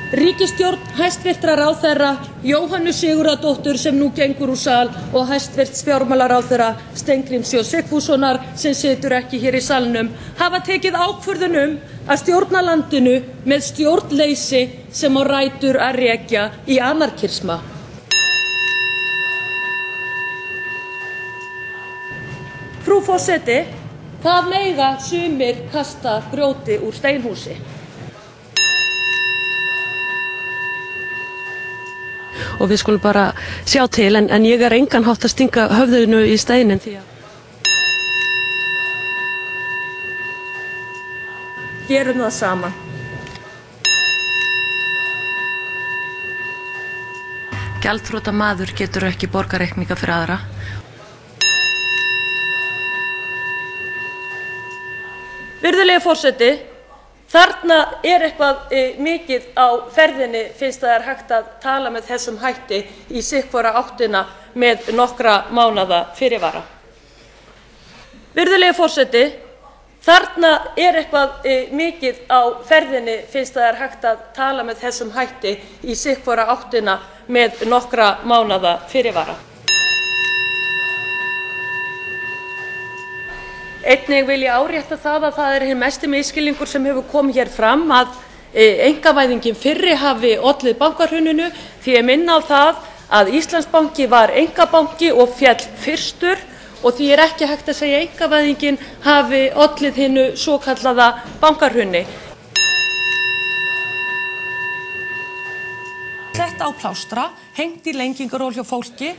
Ríkisstjórn hæstvirtra ráðherra Jóhönnu Sigurðardóttur sem nú gengur úr sal og hæstvirts fjármálaráðherra Steingríms J. Sigfússonar sem situr ekki hér í salnum hafa tekið ákvörðun að stjórna landinu með stjórnleysi sem á rætur að rekja í anarkisma. Frú forseti, það mega sumir kasta grjóti úr steinhúsi. Og við skulum bara sjá til, en ég engan hátt að stinga höfðinu í steinin því að gerum það saman. Gjaldþrota maður getur ekki borgareikninga fyrir aðra. Virðulegi forseti, þarna eitthvað mikið á ferðinni finnst það hægt að tala með þessum hætti í sitthvora áttina með nokkra mánaða fyrirvara. Virðulegi forseti, þarna eitthvað mikið á ferðinni finnst það hægt að tala með þessum hætti í sitthvora áttina með nokkra mánaða fyrirvara. Einnig vil ég árétta það að það hinn mesti misskilningur sem hefur komið hér fram að einkavæðingin fyrri hafi ollið bankahruninu því ég minna á það að Íslandsbanki var einkabanki og féll fyrstur og því ekki hægt að segja einkavæðingin hafi ollið hinu svokallaða bankahruni. Sett á plástra, hengt í lengingaról hjá fólki